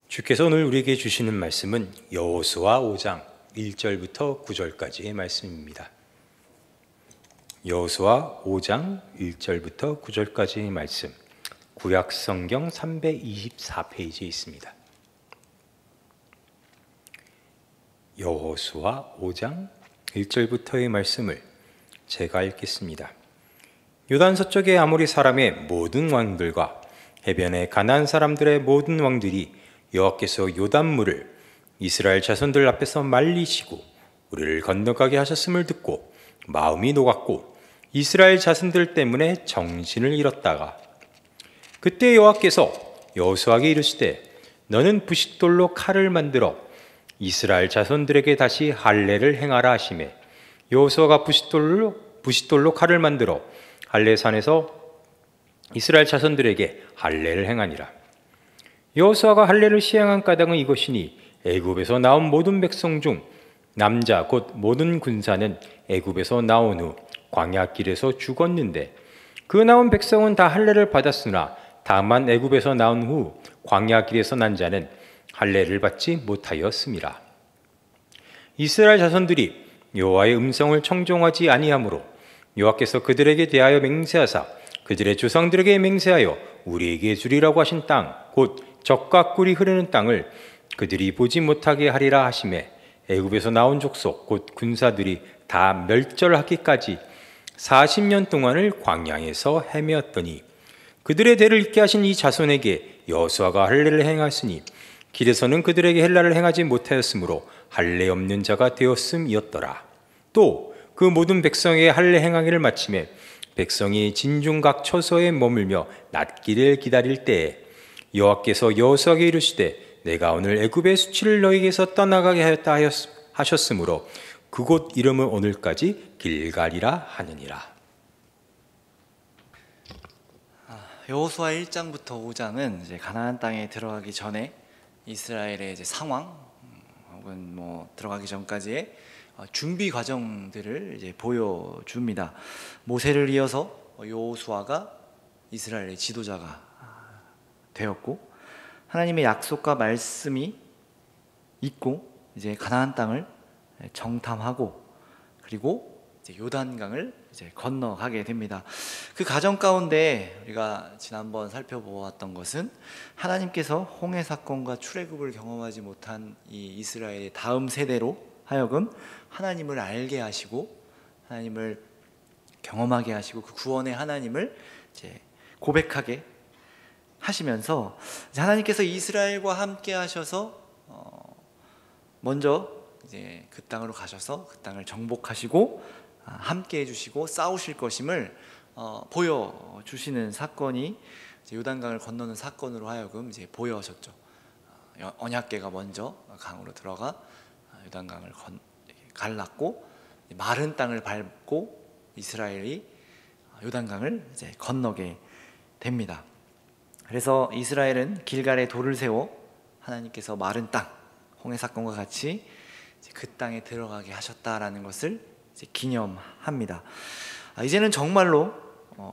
주께서 오늘 우리에게 주시는 말씀은 여호수아 5장 1절부터 9절까지의 말씀입니다. 여호수아 5장 1절부터 9절까지의 말씀, 구약성경 324페이지에 있습니다. 여호수아 5장 1절부터의 말씀을 제가 읽겠습니다. 요단 서쪽의 아모리 사람의 모든 왕들과 해변의 가나안 사람들의 모든 왕들이 여호와께서 요단물을 이스라엘 자손들 앞에서 말리시고 우리를 건너가게 하셨음을 듣고 마음이 녹았고 이스라엘 자손들 때문에 정신을 잃었다가 그때 여호와께서 여호수아에게 이르시되 너는 부싯돌로 칼을 만들어 이스라엘 자손들에게 다시 할례를 행하라 하시매 여호수아가 부싯돌로 칼을 만들어 할례산에서 이스라엘 자손들에게 할례를 행하니라. 여호수아가 할례를 시행한 까닭은 이것이니 애굽에서 나온 모든 백성 중 남자 곧 모든 군사는 애굽에서 나온 후 광야길에서 죽었는데 그 나온 백성은 다 할례를 받았으나 다만 애굽에서 나온 후 광야길에서 난 자는 할례를 받지 못하였음이라. 이스라엘 자손들이 여호와의 음성을 청종하지 아니하므로 여호와께서 그들에게 대하여 맹세하사 그들의 조상들에게 맹세하여 우리에게 주리라고 하신 땅 곧 젖과 꿀이 흐르는 땅을 그들이 보지 못하게 하리라 하시매 애굽에서 나온 족속 곧 군사들이 다 멸절하기까지 40년 동안을 광야에서 헤매었더니 그들의 대를 잇게 하신 이 자손에게 여호수아가 할례를 행하였으니 길에서는 그들에게 헬라를 행하지 못하였으므로 할례 없는 자가 되었음이었더라. 또 그 모든 백성에게 할례 행하기를 마치매 백성이 진중각 처소에 머물며 낫기를 기다릴 때에 여호와께서 여호수아에게 이르시되 내가 오늘 애굽의 수치를 너희에게서 떠나가게 하였다 하셨으므로 그곳 이름은 오늘까지 길갈이라 하느니라. 여호수아 1장부터 5장은 이제 가나안 땅에 들어가기 전에 이스라엘의 이제 상황 혹은 들어가기 전까지의 준비 과정들을 이제 보여줍니다. 모세를 이어서 여호수아가 이스라엘의 지도자가 되었고 하나님의 약속과 말씀이 있고 이제 가나안 땅을 정탐하고 그리고 이제 요단강을 이제 건너가게 됩니다. 그 과정 가운데 우리가 지난번 살펴보았던 것은 하나님께서 홍해 사건과 출애굽을 경험하지 못한 이 이스라엘의 다음 세대로 하여금 하나님을 알게 하시고 하나님을 경험하게 하시고 그 구원의 하나님을 이제 고백하게 하시면서 하나님께서 이스라엘과 함께 하셔서 먼저 이제 그 땅으로 가셔서 그 땅을 정복하시고 함께 해주시고 싸우실 것임을 보여주시는 사건이 이제 요단강을 건너는 사건으로 하여금 이제 보여졌죠. 언약궤가 먼저 강으로 들어가 요단강을 갈랐고 마른 땅을 밟고 이스라엘이 요단강을 이제 건너게 됩니다. 그래서 이스라엘은 길갈에 돌을 세워 하나님께서 마른 땅, 홍해 사건과 같이 그 땅에 들어가게 하셨다라는 것을 이제 기념합니다. 이제는 정말로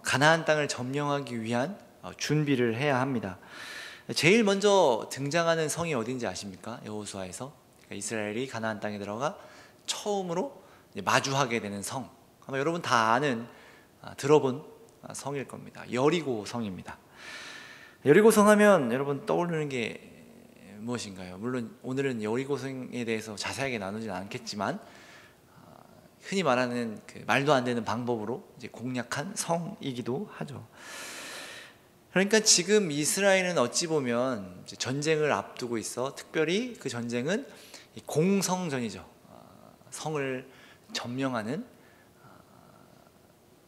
가나안 땅을 점령하기 위한 준비를 해야 합니다. 제일 먼저 등장하는 성이 어딘지 아십니까? 여호수아에서 이스라엘이 가나안 땅에 들어가 처음으로 마주하게 되는 성, 아마 여러분 다 아는 들어본 성일 겁니다. 여리고 성입니다. 여리고 성 하면 여러분 떠오르는 게 무엇인가요? 물론 오늘은 여리고 성에 대해서 자세하게 나누지는 않겠지만 흔히 말하는 그 말도 안 되는 방법으로 이제 공략한 성이기도 하죠. 그러니까 지금 이스라엘은 어찌 보면 이제 전쟁을 앞두고 있어. 특별히 그 전쟁은 공성전이죠. 성을 점령하는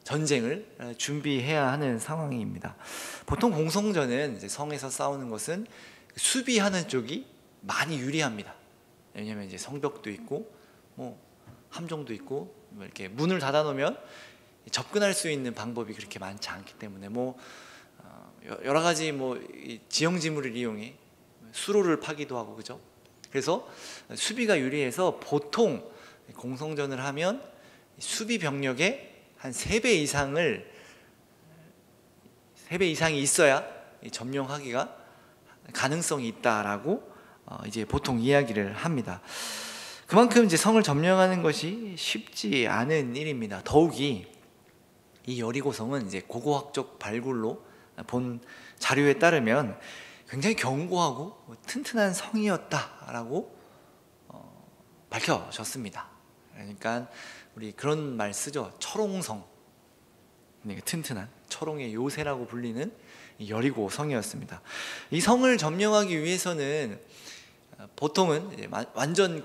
전쟁을 준비해야 하는 상황입니다. 보통 공성전은 이제 성에서 싸우는 것은 수비하는 쪽이 많이 유리합니다. 왜냐하면 이제 성벽도 있고 함정도 있고 이렇게 문을 닫아 놓으면 접근할 수 있는 방법이 그렇게 많지 않기 때문에 여러 가지 지형지물을 이용해 수로를 파기도 하고 그죠? 그래서 수비가 유리해서 보통 공성전을 하면 수비 병력의 한 3배 이상이 있어야 점령하기가 가능성이 있다라고 이제 보통 이야기를 합니다. 그만큼 이제 성을 점령하는 것이 쉽지 않은 일입니다. 더욱이 이 여리고성은 이제 고고학적 발굴로 본 자료에 따르면 굉장히 견고하고 튼튼한 성이었다라고 밝혀졌습니다. 그러니까 우리 그런 말 쓰죠. 철옹성. 튼튼한 철옹의 요새라고 불리는 여리고 성이었습니다. 이 성을 점령하기 위해서는 보통은 이제 완전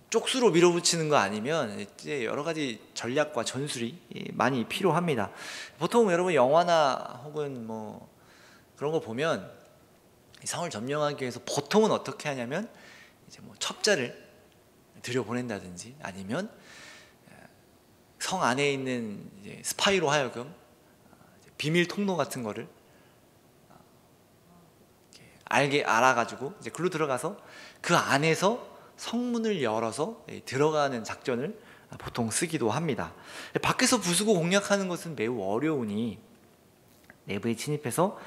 쪽수로 밀어붙이는 거 아니면 이제 여러 가지 전략과 전술이 많이 필요합니다. 보통 여러분 영화나 혹은 뭐 그런 거 보면 성을 점령하기 위해서 보통은 어떻게 하냐면 이제 뭐 첩자를 들여보낸다든지 아니면 성 안에 있는 이제 스파이로 하여금 비밀 통로 같은 거를 알아가지고 이제 글로 들어가서 그 안에서 성문을 열어서 들어가는 작전을 보통 쓰기도 합니다. 밖에서 부수고 공략하는 것은 매우 어려우니 내부에 침입해서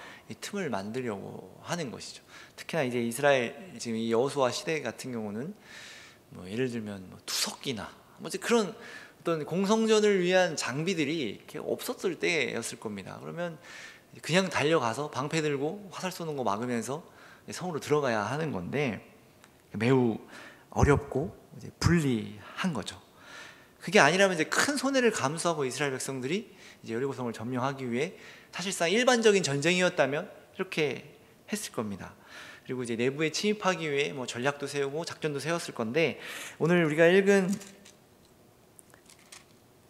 틈을 만들려고 하는 것이죠. 특히나 이제 이스라엘 지금 이 여호수아 시대 같은 경우는 뭐 예를 들면 뭐 투석기나 뭐 그런 어떤 공성전을 위한 장비들이 이렇게 없었을 때였을 겁니다. 그러면 그냥 달려가서 방패 들고 화살 쏘는 거 막으면서 성으로 들어가야 하는 건데 매우 어렵고 이제 불리한 거죠. 그게 아니라면 이제 큰 손해를 감수하고 이스라엘 백성들이 이제 여리고성을 점령하기 위해 사실상 일반적인 전쟁이었다면 이렇게 했을 겁니다. 그리고 이제 내부에 침입하기 위해 뭐 전략도 세우고 작전도 세웠을 건데 오늘 우리가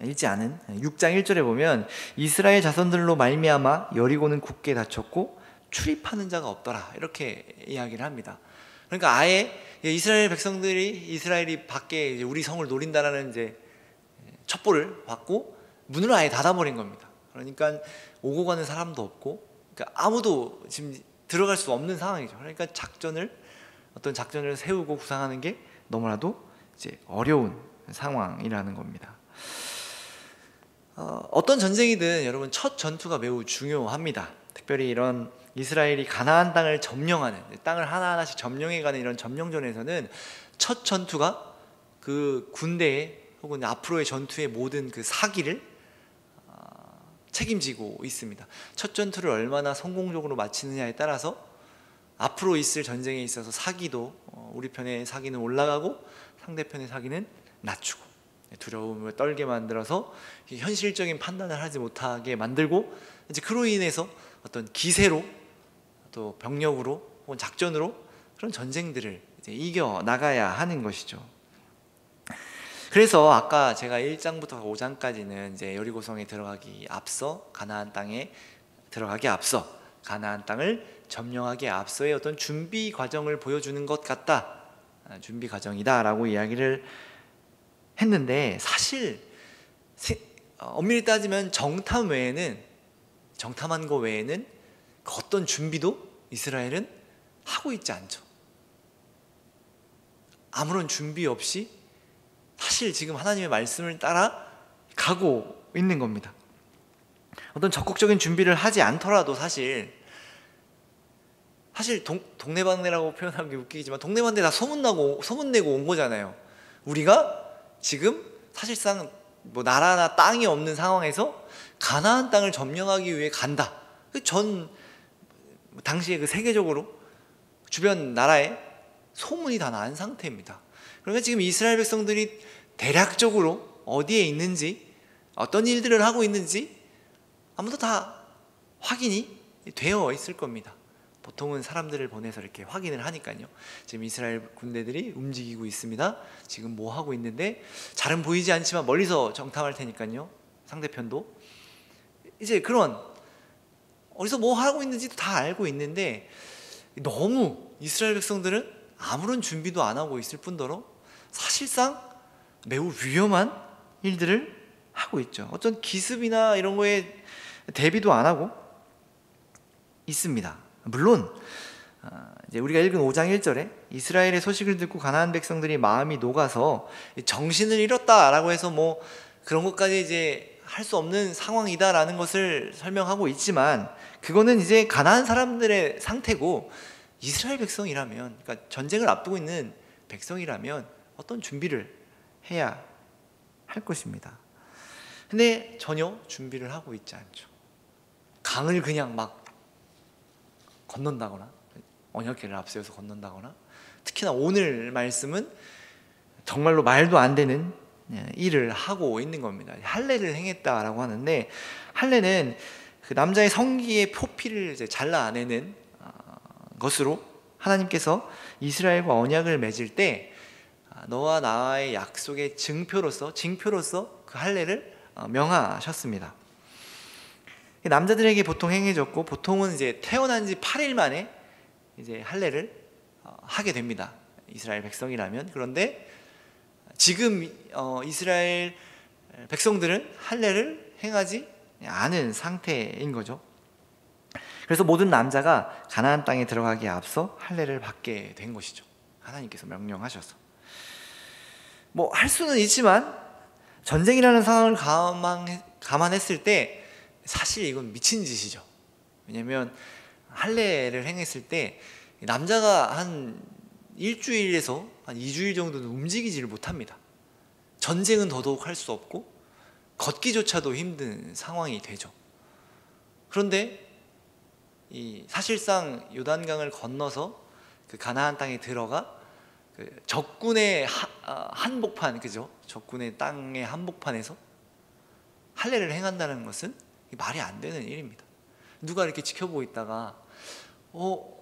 읽지 않은 6장 1절에 보면 이스라엘 자손들로 말미암아 여리고는 굳게 닫혔고 출입하는 자가 없더라 이렇게 이야기를 합니다. 그러니까 아예 이스라엘 백성들이 이스라엘이 밖에 이제 우리 성을 노린다라는 이제 첩보를 받고 문을 아예 닫아버린 겁니다. 그러니까 오고 가는 사람도 없고 그러니까 아무도 지금 들어갈 수 없는 상황이죠. 그러니까 어떤 작전을 세우고 구상하는 게 너무나도 이제 어려운 상황이라는 겁니다. 어떤 전쟁이든 여러분 첫 전투가 매우 중요합니다. 특별히 이런 이스라엘이 가나안 땅을 점령하는 땅을 하나하나씩 점령해가는 이런 점령전에서는 첫 전투가 그 군대의 혹은 앞으로의 전투의 모든 그 사기를 책임지고 있습니다. 첫 전투를 얼마나 성공적으로 마치느냐에 따라서 앞으로 있을 전쟁에 있어서 사기도 우리 편의 사기는 올라가고 상대편의 사기는 낮추고 두려움을 떨게 만들어서 현실적인 판단을 하지 못하게 만들고 이제 그로 인해서 어떤 기세로 또 병력으로 혹은 작전으로 그런 전쟁들을 이제 이겨 나가야 하는 것이죠. 그래서 아까 제가 1장부터 5장까지는 이제 여리고성에 들어가기 앞서 가나안 땅에 들어가기 앞서 가나안 땅을 점령하기 앞서의 어떤 준비 과정을 보여주는 것 같다. 준비 과정이다라고 이야기를 했는데 사실 엄밀히 따지면 정탐한 거 외에는 어떤 준비도 이스라엘은 하고 있지 않죠. 아무런 준비 없이 사실 지금 하나님의 말씀을 따라 가고 있는 겁니다. 어떤 적극적인 준비를 하지 않더라도 사실 동네방네라고 표현하기 웃기지만 동네방네 다 소문내고 온 거잖아요. 우리가 지금 사실상 뭐 나라나 땅이 없는 상황에서 가나안 땅을 점령하기 위해 간다. 당시에 그 세계적으로 주변 나라에 소문이 다 난 상태입니다. 그러니까 지금 이스라엘 백성들이 대략적으로 어디에 있는지 어떤 일들을 하고 있는지 아무도 다 확인이 되어 있을 겁니다. 보통은 사람들을 보내서 이렇게 확인을 하니까요. 지금 이스라엘 군대들이 움직이고 있습니다. 지금 뭐 하고 있는데 잘은 보이지 않지만 멀리서 정탐할 테니까요. 상대편도 이제 그런 어디서 뭐 하고 있는지도 다 알고 있는데 너무 이스라엘 백성들은 아무런 준비도 안 하고 있을 뿐더러 사실상 매우 위험한 일들을 하고 있죠. 어떤 기습이나 이런 거에 대비도 안 하고 있습니다. 물론 이제 우리가 읽은 5장 1절에 이스라엘의 소식을 듣고 가나안 백성들이 마음이 녹아서 정신을 잃었다라고 해서 뭐 그런 것까지 이제 할 수 없는 상황이다라는 것을 설명하고 있지만 그거는 이제 가나안 사람들의 상태고 이스라엘 백성이라면, 그러니까 전쟁을 앞두고 있는 백성이라면 어떤 준비를 해야 할 것입니다. 근데 전혀 준비를 하고 있지 않죠. 강을 그냥 막 건넌다거나, 언약궤를 앞세워서 건넌다거나, 특히나 오늘 말씀은 정말로 말도 안 되는 일을 하고 있는 겁니다. 할례를 행했다라고 하는데, 할례는 그 남자의 성기의 포피를 이제 잘라내는 것으로 하나님께서 이스라엘과 언약을 맺을 때 너와 나의 약속의 징표로서 그 할례를 명하셨습니다. 남자들에게 보통 행해졌고, 보통은 이제 태어난 지 8일 만에 이제 할례를 하게 됩니다. 이스라엘 백성이라면. 그런데 지금 이스라엘 백성들은 할례를 행하지 않은 상태인 거죠. 그래서 모든 남자가 가나안 땅에 들어가기에 앞서 할례를 받게 된 것이죠. 하나님께서 명령하셔서. 뭐 할 수는 있지만 전쟁이라는 상황을 감안했을 때 사실 이건 미친 짓이죠. 왜냐하면 할례를 행했을 때 남자가 한 일주일에서 한 2주일 정도는 움직이지를 못합니다. 전쟁은 더더욱 할 수 없고 걷기조차도 힘든 상황이 되죠. 그런데 사실상 요단강을 건너서 그 가나안 땅에 들어가 그 적군의 한복판, 그죠? 적군의 땅의 한복판에서 할례를 행한다는 것은 말이 안 되는 일입니다. 누가 이렇게 지켜보고 있다가 뭐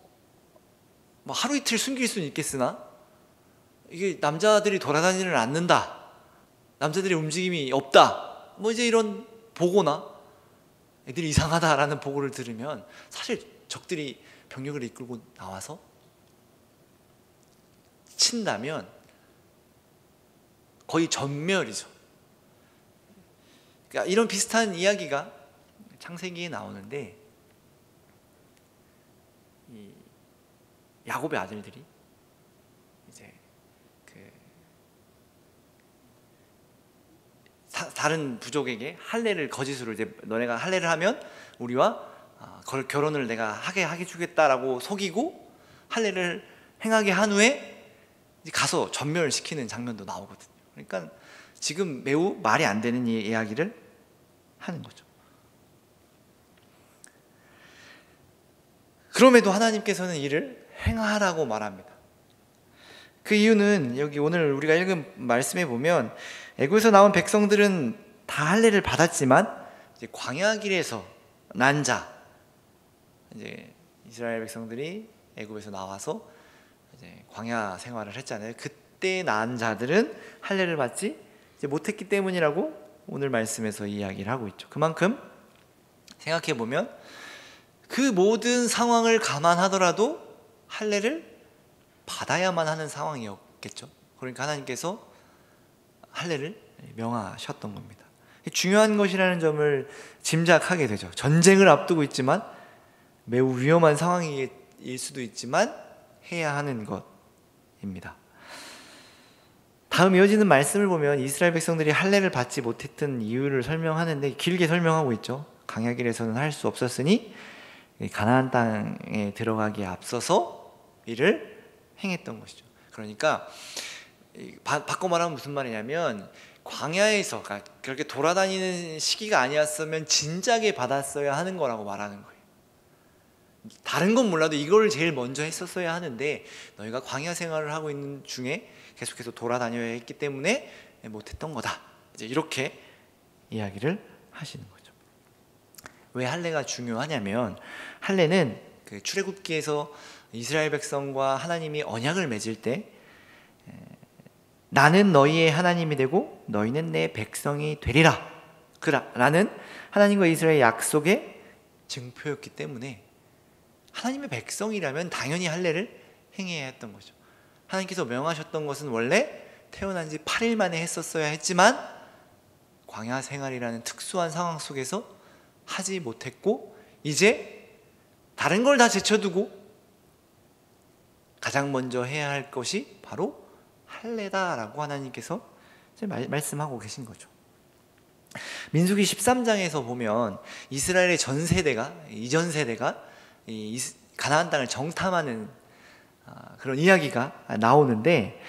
하루 이틀 숨길 수는 있겠으나 이게 남자들이 돌아다니지를 않는다, 남자들의 움직임이 없다, 뭐 이제 이런 보고나 애들이 이상하다라는 보고를 들으면 사실 적들이 병력을 이끌고 나와서 친다면 거의 전멸이죠. 그러니까 이런 비슷한 이야기가 창세기에 나오는데, 이 야곱의 아들들이 이제 다른 부족에게 할례를 거짓으로, 이제 너네가 할례를 하면 우리와 결혼을 내가 하게 주겠다라고 속이고 할례를 행하게 한 후에 이제 가서 전멸시키는 장면도 나오거든요. 그러니까 지금 매우 말이 안 되는 이야기를 하는 거죠. 그럼에도 하나님께서는 이를 행하라고 말합니다. 그 이유는 여기 오늘 우리가 읽은 말씀에 보면 애굽에서 나온 백성들은 다 할례를 받았지만 이제 광야 길에서 난 자, 이제 이스라엘 백성들이 애굽에서 나와서 이제 광야 생활을 했잖아요. 그때 난 자들은 할례를 받지 이제 못했기 때문이라고 오늘 말씀에서 이야기를 하고 있죠. 그만큼 생각해 보면 그 모든 상황을 감안하더라도 할례를 받아야만 하는 상황이었겠죠. 그러니까 하나님께서 할례를 명하셨던 겁니다. 중요한 것이라는 점을 짐작하게 되죠. 전쟁을 앞두고 있지만 매우 위험한 상황일 수도 있지만 해야 하는 것입니다. 다음 이어지는 말씀을 보면 이스라엘 백성들이 할례를 받지 못했던 이유를 설명하는데 길게 설명하고 있죠. 광야길에서는 할 수 없었으니 가나안 땅에 들어가기에 앞서서 이를 행했던 것이죠. 그러니까 바꿔 말하면 무슨 말이냐면 광야에서 그렇게 돌아다니는 시기가 아니었으면 진작에 받았어야 하는 거라고 말하는 거예요. 다른 건 몰라도 이걸 제일 먼저 했었어야 하는데 너희가 광야 생활을 하고 있는 중에 계속해서 돌아다녀야 했기 때문에 못했던 거다. 이제 이렇게 이야기를 하시는 거죠. 왜 할례가 중요하냐면 할례는 그 출애굽기에서 이스라엘 백성과 하나님이 언약을 맺을 때 나는 너희의 하나님이 되고 너희는 내 백성이 되리라 라는 하나님과 이스라엘의 약속의 증표였기 때문에 하나님의 백성이라면 당연히 할례를 행해야 했던 거죠. 하나님께서 명하셨던 것은 원래 태어난 지 8일 만에 했었어야 했지만 광야 생활이라는 특수한 상황 속에서 하지 못했고 이제 다른 걸 다 제쳐두고 가장 먼저 해야 할 것이 바로 할례다라고 하나님께서 말씀하고 계신 거죠. 민수기 13장에서 보면 이스라엘의 이전 세대가 가나안 땅을 정탐하는 그런 이야기가 나오는데,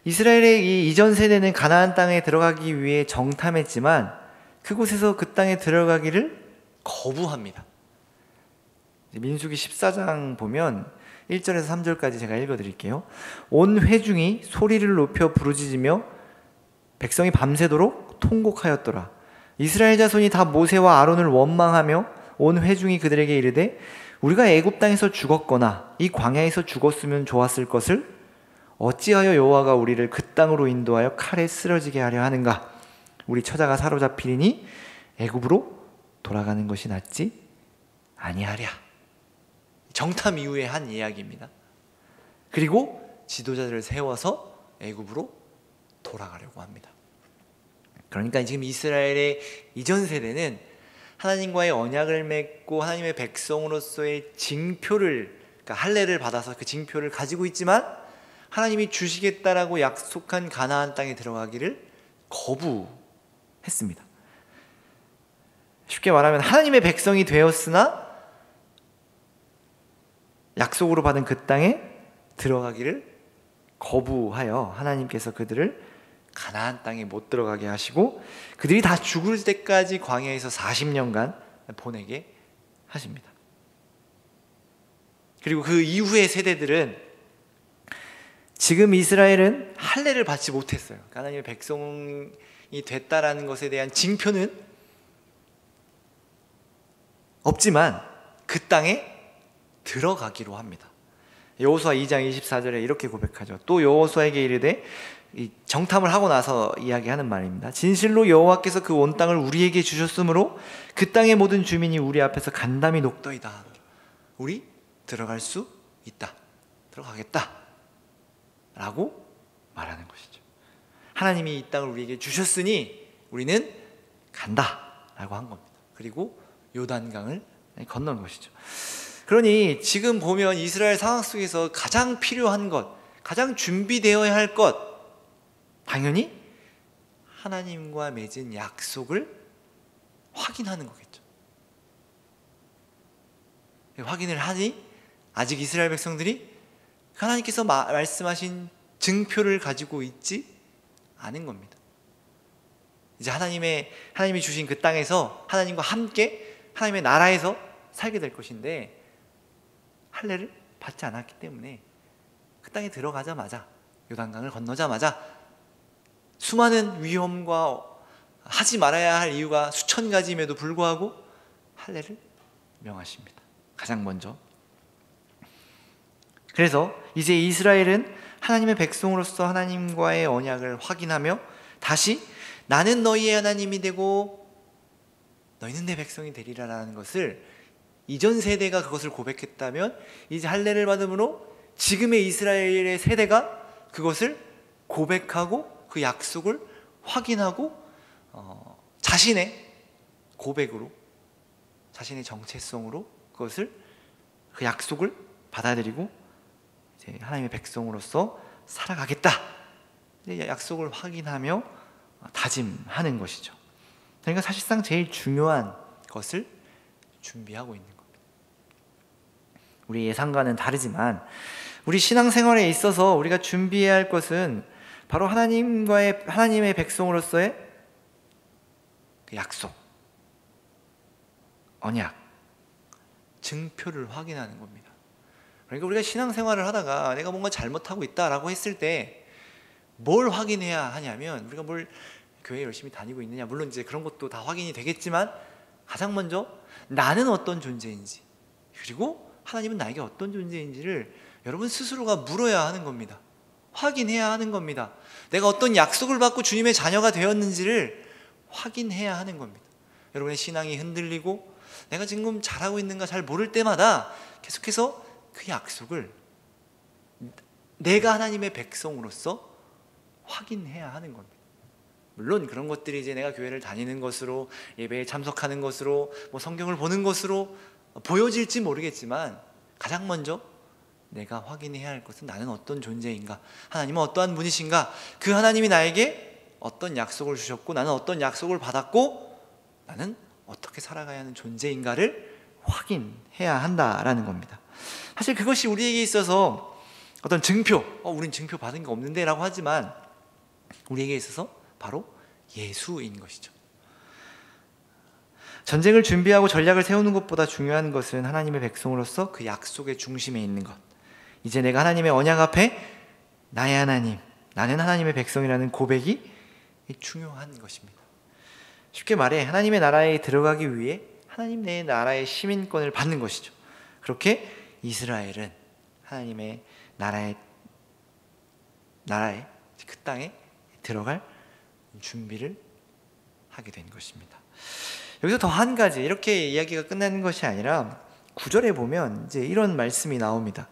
이스라엘의 이 이전 세대는 가나안 땅에 들어가기 위해 정탐했지만 그곳에서 그 땅에 들어가기를 거부합니다. 민수기 14장 보면 1절에서 3절까지 제가 읽어드릴게요. 온 회중이 소리를 높여 부르짖으며 백성이 밤새도록 통곡하였더라. 이스라엘 자손이 다 모세와 아론을 원망하며 온 회중이 그들에게 이르되 우리가 애굽 땅에서 죽었거나 이 광야에서 죽었으면 좋았을 것을 어찌하여 여호와가 우리를 그 땅으로 인도하여 칼에 쓰러지게 하려 하는가? 우리 처자가 사로잡히리니 애굽으로 돌아가는 것이 낫지 아니하랴. 정탐 이후에 한 이야기입니다. 그리고 지도자들을 세워서 애굽으로 돌아가려고 합니다. 그러니까 지금 이스라엘의 이전 세대는 하나님과의 언약을 맺고 하나님의 백성으로서의 징표를, 그러니까 할례를 받아서 그 징표를 가지고 있지만 하나님이 주시겠다라고 약속한 가나안 땅에 들어가기를 거부했습니다. 쉽게 말하면 하나님의 백성이 되었으나 약속으로 받은 그 땅에 들어가기를 거부하여 하나님께서 그들을 가나안 땅에 못 들어가게 하시고 그들이 다 죽을 때까지 광야에서 40년간 보내게 하십니다. 그리고 그 이후의 세대들은 지금 이스라엘은 할례를 받지 못했어요. 하나님의 백성이 됐다라는 것에 대한 징표는 없지만 그 땅에 들어가기로 합니다. 여호수아 2장 24절에 이렇게 고백하죠. 또 여호수아에게 이르되, 이 정탐을 하고 나서 이야기하는 말입니다. 진실로 여호와께서 그 온 땅을 우리에게 주셨으므로 그 땅의 모든 주민이 우리 앞에서 간담이 녹더이다. 우리 들어갈 수 있다. 들어가겠다. 라고 말하는 것이죠. 하나님이 이 땅을 우리에게 주셨으니 우리는 간다 라고 한 겁니다. 그리고 요단강을 건넌 것이죠. 그러니 지금 보면 이스라엘 상황 속에서 가장 필요한 것, 가장 준비되어야 할 것, 당연히 하나님과 맺은 약속을 확인하는 거겠죠. 확인을 하니 아직 이스라엘 백성들이 하나님께서 말씀하신 증표를 가지고 있지 않은 겁니다. 이제 하나님이 주신 그 땅에서 하나님과 함께 하나님의 나라에서 살게 될 것인데 할례를 받지 않았기 때문에 그 땅에 들어가자마자, 요단강을 건너자마자 수많은 위험과 하지 말아야 할 이유가 수천 가지임에도 불구하고 할례를 명하십니다. 가장 먼저. 그래서 이제 이스라엘은 하나님의 백성으로서 하나님과의 언약을 확인하며 다시 나는 너희의 하나님이 되고 너희는 내 백성이 되리라라는 것을, 이전 세대가 그것을 고백했다면 이제 할례를 받음으로 지금의 이스라엘의 세대가 그것을 고백하고 그 약속을 확인하고 자신의 고백으로, 자신의 정체성으로 그 약속을 받아들이고 이제 하나님의 백성으로서 살아가겠다, 약속을 확인하며 다짐하는 것이죠. 그러니까 사실상 제일 중요한 것을 준비하고 있는 겁니다. 우리 예상과는 다르지만 우리 신앙생활에 있어서 우리가 준비해야 할 것은 바로 하나님의 백성으로서의 그 약속, 언약, 증표를 확인하는 겁니다. 그러니까 우리가 신앙생활을 하다가 내가 뭔가 잘못하고 있다라고 했을 때 뭘 확인해야 하냐면, 우리가 교회 열심히 다니고 있느냐, 물론 이제 그런 것도 다 확인이 되겠지만 가장 먼저 나는 어떤 존재인지, 그리고 하나님은 나에게 어떤 존재인지를 여러분 스스로가 물어야 하는 겁니다. 확인해야 하는 겁니다. 내가 어떤 약속을 받고 주님의 자녀가 되었는지를 확인해야 하는 겁니다. 여러분의 신앙이 흔들리고 내가 지금 잘하고 있는가 잘 모를 때마다 계속해서 그 약속을 내가 하나님의 백성으로서 확인해야 하는 겁니다. 물론 그런 것들이 이제 내가 교회를 다니는 것으로, 예배에 참석하는 것으로, 성경을 보는 것으로 보여질지 모르겠지만 가장 먼저 내가 확인해야 할 것은 나는 어떤 존재인가, 하나님은 어떠한 분이신가, 그 하나님이 나에게 어떤 약속을 주셨고 나는 어떤 약속을 받았고 나는 어떻게 살아가야 하는 존재인가를 확인해야 한다라는 겁니다. 사실 그것이 우리에게 있어서 어떤 증표, 우린 증표 받은 게 없는데 라고 하지만 우리에게 있어서 바로 예수인 것이죠. 전쟁을 준비하고 전략을 세우는 것보다 중요한 것은 하나님의 백성으로서 그 약속의 중심에 있는 것. 이제 내가 하나님의 언약 앞에 나의 하나님, 나는 하나님의 백성이라는 고백이 중요한 것입니다. 쉽게 말해 하나님의 나라에 들어가기 위해 하나님 내 나라의 시민권을 받는 것이죠. 그렇게 이스라엘은 하나님의 나라의 그 땅에 들어갈 준비를 하게 된 것입니다. 여기서 더 한 가지, 이렇게 이야기가 끝나는 것이 아니라 9절에 보면 이제 이런 말씀이 나옵니다.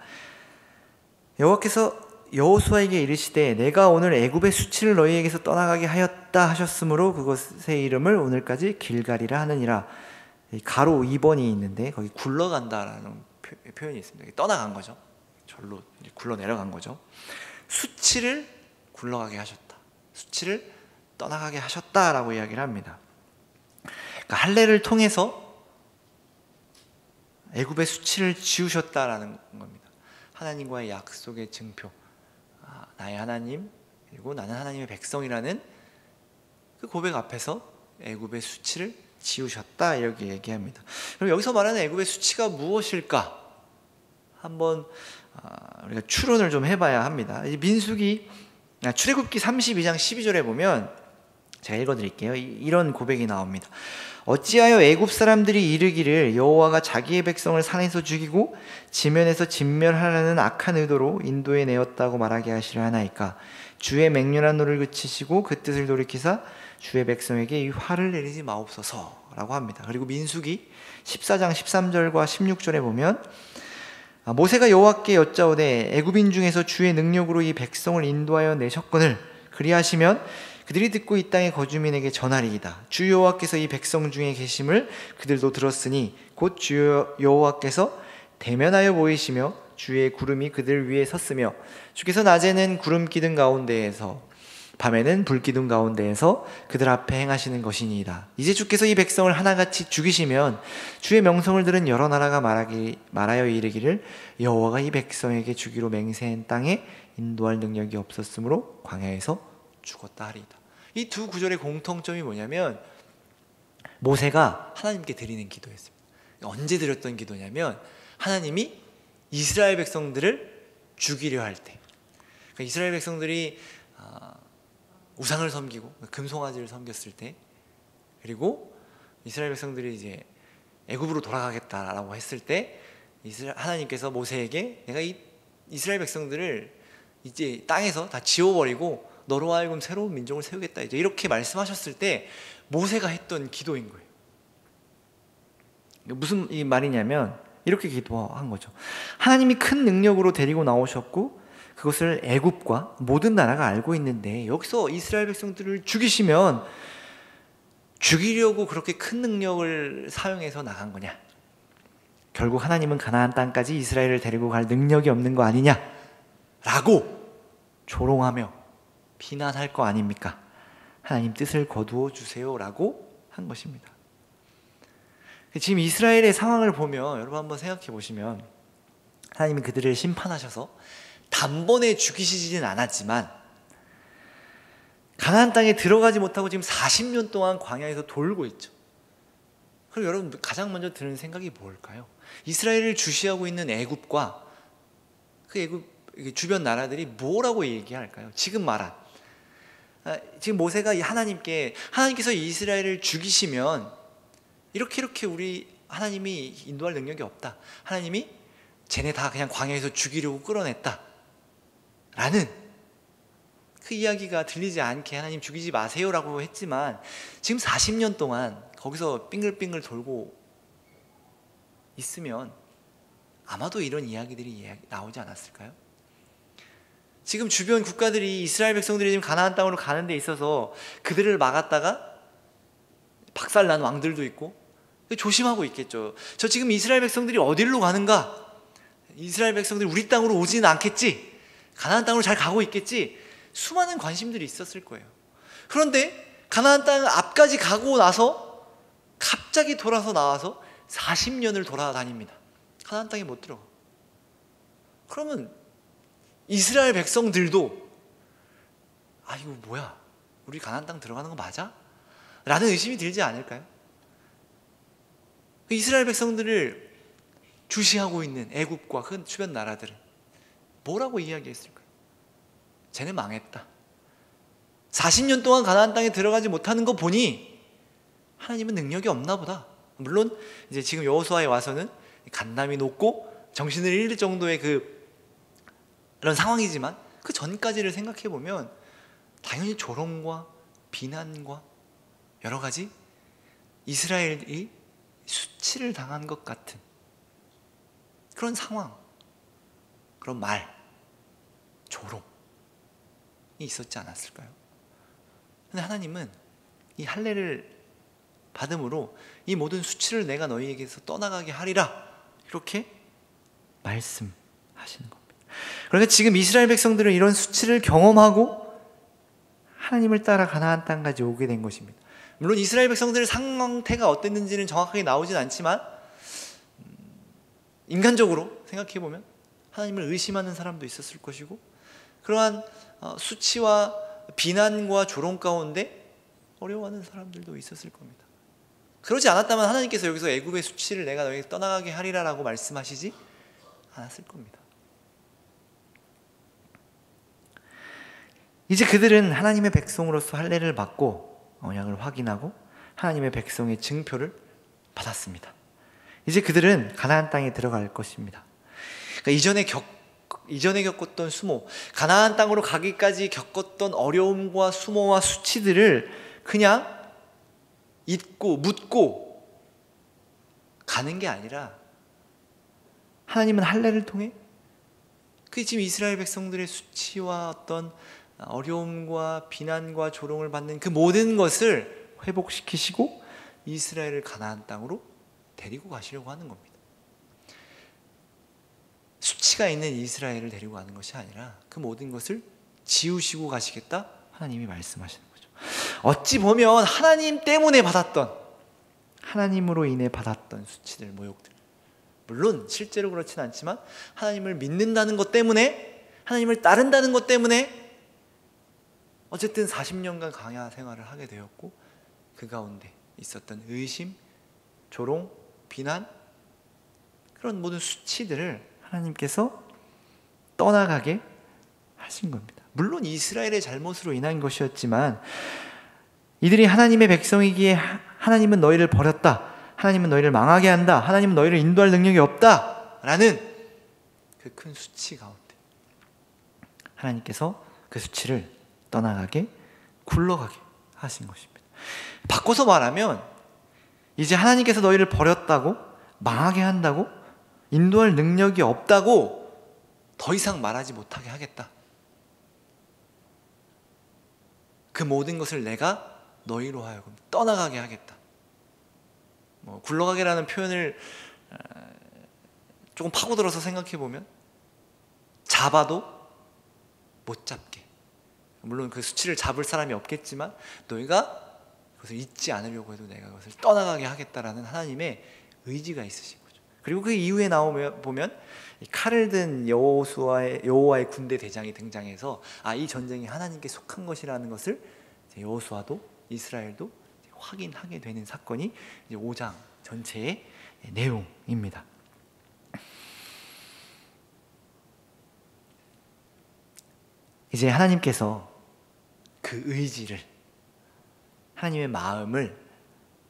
여호와께서 여호수아에게 이르시되 내가 오늘 애굽의 수치를 너희에게서 떠나가게 하였다 하셨으므로 그것의 이름을 오늘까지 길갈이라 하느니라. 가로 2번이 있는데 거기 굴러간다라는 표현이 있습니다. 떠나간 거죠. 절로 굴러 내려간 거죠. 수치를 굴러가게 하셨다, 수치를 떠나가게 하셨다라고 이야기를 합니다. 그러니까 할례를 통해서 애굽의 수치를 지우셨다라는 겁니다. 하나님과의 약속의 증표, 나의 하나님 그리고 나는 하나님의 백성이라는 그 고백 앞에서 애굽의 수치를 지우셨다 이렇게 얘기합니다. 그럼 여기서 말하는 애굽의 수치가 무엇일까? 한번 우리가 추론을 좀 해봐야 합니다. 출애굽기 32장 12절에 보면 제가 읽어드릴게요. 이런 고백이 나옵니다. 어찌하여 애굽 사람들이 이르기를 여호와가 자기의 백성을 산에서 죽이고 지면에서 진멸하라는 악한 의도로 인도해 내었다고 말하게 하시려 하나이까? 주의 맹렬한 노를 그치시고 그 뜻을 돌이키사 주의 백성에게 이 화를 내리지 마옵소서라고 합니다. 그리고 민수기 14장 13절과 16절에 보면 모세가 여호와께 여짜오되 애굽인 중에서 주의 능력으로 이 백성을 인도하여 내셨거늘 그리하시면 그들이 듣고 이 땅의 거주민에게 전하리이다. 주 여호와께서 이 백성 중에 계심을 그들도 들었으니 곧 주 여호와께서 대면하여 보이시며 주의 구름이 그들 위에 섰으며 주께서 낮에는 구름 기둥 가운데에서 밤에는 불 기둥 가운데에서 그들 앞에 행하시는 것이니이다. 이제 주께서 이 백성을 하나같이 죽이시면 주의 명성을 들은 여러 나라가 말하여 이르기를 여호와가 이 백성에게 주기로 맹세한 땅에 인도할 능력이 없었으므로 광야에서 죽었다 하리이다. 이 두 구절의 공통점이 뭐냐면 모세가 하나님께 드리는 기도였습니다. 언제 드렸던 기도냐면 하나님이 이스라엘 백성들을 죽이려 할 때, 그러니까 이스라엘 백성들이 우상을 섬기고 금송아지를 섬겼을 때, 그리고 이스라엘 백성들이 이제 애굽으로 돌아가겠다라고 했을 때 하나님께서 모세에게 내가 이 이스라엘 백성들을 이제 땅에서 다 지워버리고 너로 하여금 새로운 민족을 세우겠다 이제 이렇게 말씀하셨을 때 모세가 했던 기도인 거예요. 무슨 이 말이냐면 이렇게 기도한 거죠. 하나님이 큰 능력으로 데리고 나오셨고 그것을 애굽과 모든 나라가 알고 있는데 여기서 이스라엘 백성들을 죽이시면 죽이려고 그렇게 큰 능력을 사용해서 나간 거냐? 결국 하나님은 가나안 땅까지 이스라엘을 데리고 갈 능력이 없는 거 아니냐? 라고 조롱하며 비난할 거 아닙니까? 하나님 뜻을 거두어 주세요 라고 한 것입니다. 지금 이스라엘의 상황을 보면 여러분 한번 생각해 보시면 하나님이 그들을 심판하셔서 단번에 죽이시지는 않았지만 가나안 땅에 들어가지 못하고 지금 40년 동안 광야에서 돌고 있죠. 그럼 여러분 가장 먼저 드는 생각이 뭘까요? 이스라엘을 주시하고 있는 애굽과 그 애굽 주변 나라들이 뭐라고 얘기할까요? 지금 지금 모세가 하나님께서 이스라엘을 죽이시면 이렇게 우리 하나님이 인도할 능력이 없다. 하나님이 쟤네 다 그냥 광야에서 죽이려고 끌어냈다. 라는 그 이야기가 들리지 않게 하나님 죽이지 마세요라고 했지만 지금 40년 동안 거기서 빙글빙글 돌고 있으면 아마도 이런 이야기들이 나오지 않았을까요? 지금 주변 국가들이 이스라엘 백성들이 지금 가나안 땅으로 가는 데 있어서 그들을 막았다가 박살난 왕들도 있고 조심하고 있겠죠. 저 지금 이스라엘 백성들이 어디로 가는가? 이스라엘 백성들이 우리 땅으로 오지는 않겠지? 가나안 땅으로 잘 가고 있겠지? 수많은 관심들이 있었을 거예요. 그런데 가나안 땅 앞까지 가고 나서 갑자기 돌아서 나와서 40년을 돌아다닙니다. 가나안 땅에 못 들어가. 그러면 이스라엘 백성들도 아 이거 뭐야? 우리 가나안 땅 들어가는 거 맞아? 라는 의심이 들지 않을까요? 이스라엘 백성들을 주시하고 있는 애굽과 그 주변 나라들은 뭐라고 이야기했을까요? 쟤네 망했다. 40년 동안 가나안 땅에 들어가지 못하는 거 보니 하나님은 능력이 없나 보다. 물론 이제 지금 여호수아에 와서는 간담이 높고 정신을 잃을 정도의 그런 상황이지만 그 전까지를 생각해 보면 당연히 조롱과 비난과 여러 가지 이스라엘이 수치를 당한 것 같은 그런 상황, 그런 말, 조롱이 있었지 않았을까요? 근데 하나님은 이 할례를 받음으로 이 모든 수치를 내가 너희에게서 떠나가게 하리라 이렇게 말씀하시는 겁니다. 그러니까 지금 이스라엘 백성들은 이런 수치를 경험하고 하나님을 따라 가나안 땅까지 오게 된 것입니다. 물론 이스라엘 백성들의 상태가 어땠는지는 정확하게 나오진 않지만 인간적으로 생각해 보면 하나님을 의심하는 사람도 있었을 것이고 그러한 수치와 비난과 조롱 가운데 어려워하는 사람들도 있었을 겁니다. 그러지 않았다면 하나님께서 여기서 애굽의 수치를 내가 너에게 떠나가게 하리라라고 말씀하시지 않았을 겁니다. 이제 그들은 하나님의 백성으로서 할례를 받고 언약을 확인하고 하나님의 백성의 증표를 받았습니다. 이제 그들은 가나안 땅에 들어갈 것입니다. 그러니까 이전에 겪었던 수모, 가나안 땅으로 가기까지 겪었던 어려움과 수모와 수치들을 그냥 잊고 묻고 가는 게 아니라 하나님은 할례를 통해 그 지금 이스라엘 백성들의 수치와 어떤 어려움과 비난과 조롱을 받는 그 모든 것을 회복시키시고 이스라엘을 가나안 땅으로 데리고 가시려고 하는 겁니다. 수치가 있는 이스라엘을 데리고 가는 것이 아니라 그 모든 것을 지우시고 가시겠다 하나님이 말씀하시는 거죠. 어찌 보면 하나님 때문에 받았던, 하나님으로 인해 받았던 수치들, 모욕들, 물론 실제로 그렇진 않지만 하나님을 믿는다는 것 때문에, 하나님을 따른다는 것 때문에 어쨌든 40년간 광야 생활을 하게 되었고 그 가운데 있었던 의심, 조롱, 비난, 그런 모든 수치들을 하나님께서 떠나가게 하신 겁니다. 물론 이스라엘의 잘못으로 인한 것이었지만 이들이 하나님의 백성이기에 하나님은 너희를 버렸다, 하나님은 너희를 망하게 한다, 하나님은 너희를 인도할 능력이 없다 라는 그 큰 수치 가운데 하나님께서 그 수치를 떠나가게, 굴러가게 하신 것입니다. 바꿔서 말하면 이제 하나님께서 너희를 버렸다고, 망하게 한다고, 인도할 능력이 없다고 더 이상 말하지 못하게 하겠다. 그 모든 것을 내가 너희로 하여금 떠나가게 하겠다. 굴러가게라는 표현을 조금 파고들어서 생각해 보면 잡아도 못 잡게. 물론 그 수치를 잡을 사람이 없겠지만 너희가 그것을 잊지 않으려고 해도 내가 그것을 떠나가게 하겠다라는 하나님의 의지가 있으신 거죠. 그리고 그 이후에 보면 칼을 든 여호와의 군대 대장이 등장해서 이 전쟁이 하나님께 속한 것이라는 것을 여호수아도 이스라엘도 확인하게 되는 사건이 이제 5장 전체의 내용입니다. 이제 하나님께서 그 의지를, 하나님의 마음을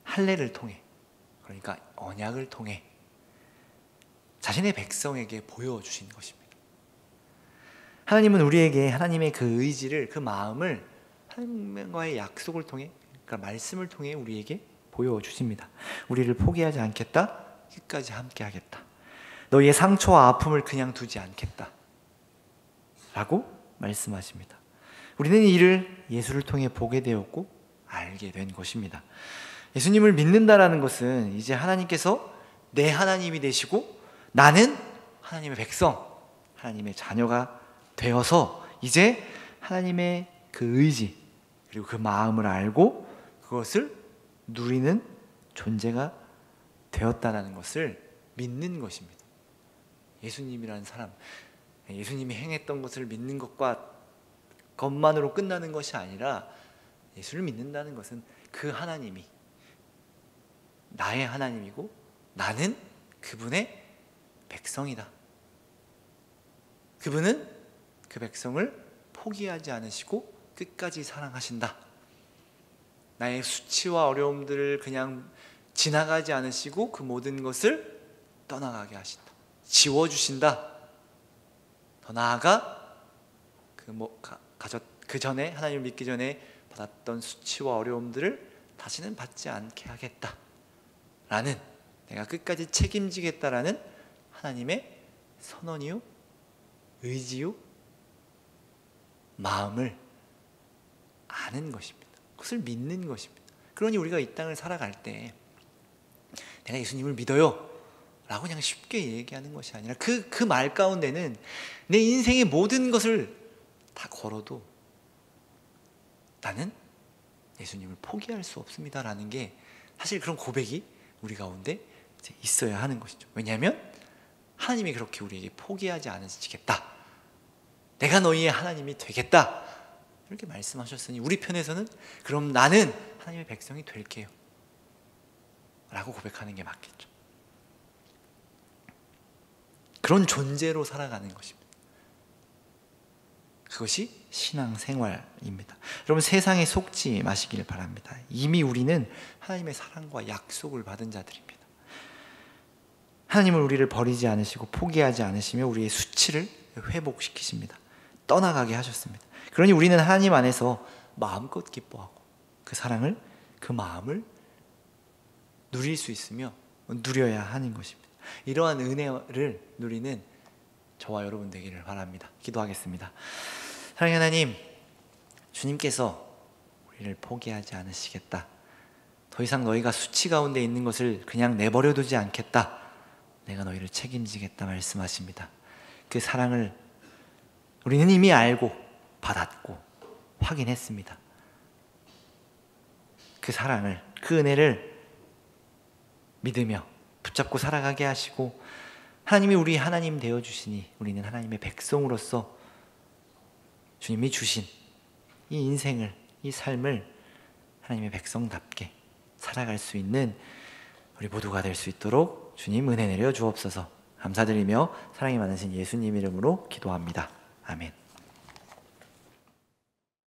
할례를 통해, 그러니까 언약을 통해 자신의 백성에게 보여주신 것입니다. 하나님은 우리에게 하나님의 그 의지를, 그 마음을 하나님과의 약속을 통해, 그러니까 말씀을 통해 우리에게 보여주십니다. 우리를 포기하지 않겠다, 끝까지 함께하겠다, 너희의 상처와 아픔을 그냥 두지 않겠다 라고 말씀하십니다. 우리는 이를 예수를 통해 보게 되었고 알게 된 것입니다. 예수님을 믿는다라는 것은 이제 하나님께서 내 하나님이 되시고 나는 하나님의 백성, 하나님의 자녀가 되어서 이제 하나님의 그 의지 그리고 그 마음을 알고 그것을 누리는 존재가 되었다는 것을 믿는 것입니다. 예수님이라는 사람, 예수님이 행했던 것을 믿는 것만으로 끝나는 것이 아니라 예수를 믿는다는 것은 그 하나님이 나의 하나님이고 나는 그분의 백성이다. 그분은 그 백성을 포기하지 않으시고 끝까지 사랑하신다. 나의 수치와 어려움들을 그냥 지나가지 않으시고 그 모든 것을 떠나가게 하신다. 지워주신다. 더 나아가 그 전에 하나님을 믿기 전에 받았던 수치와 어려움들을 다시는 받지 않게 하겠다 라는, 내가 끝까지 책임지겠다라는 하나님의 선언이요, 의지요, 마음을 아는 것입니다. 그것을 믿는 것입니다. 그러니 우리가 이 땅을 살아갈 때 내가 예수님을 믿어요 라고 그냥 쉽게 얘기하는 것이 아니라 그 말 가운데는 내 인생의 모든 것을 다 걸어도 나는 예수님을 포기할 수 없습니다 라는 게, 사실 그런 고백이 우리 가운데 있어야 하는 것이죠. 왜냐하면 하나님이 그렇게 우리에게 포기하지 않으시겠다, 내가 너희의 하나님이 되겠다 이렇게 말씀하셨으니 우리 편에서는 그럼 나는 하나님의 백성이 될게요 라고 고백하는 게 맞겠죠. 그런 존재로 살아가는 것입니다. 그것이 신앙생활입니다. 여러분, 세상에 속지 마시길 바랍니다. 이미 우리는 하나님의 사랑과 약속을 받은 자들입니다. 하나님은 우리를 버리지 않으시고 포기하지 않으시며 우리의 수치를 회복시키십니다. 떠나가게 하셨습니다. 그러니 우리는 하나님 안에서 마음껏 기뻐하고 그 사랑을, 그 마음을 누릴 수 있으며 누려야 하는 것입니다. 이러한 은혜를 누리는 저와 여러분 되기를 바랍니다. 기도하겠습니다. 사랑하는 하나님, 주님께서 우리를 포기하지 않으시겠다, 더 이상 너희가 수치 가운데 있는 것을 그냥 내버려 두지 않겠다, 내가 너희를 책임지겠다 말씀하십니다. 그 사랑을 우리는 이미 알고 받았고 확인했습니다. 그 사랑을, 그 은혜를 믿으며 붙잡고 살아가게 하시고, 하나님이 우리 하나님 되어주시니 우리는 하나님의 백성으로서 주님이 주신 이 인생을, 이 삶을 하나님의 백성답게 살아갈 수 있는 우리 모두가 될 수 있도록 주님 은혜 내려 주옵소서. 감사드리며 사랑이 많으신 예수님 이름으로 기도합니다. 아멘.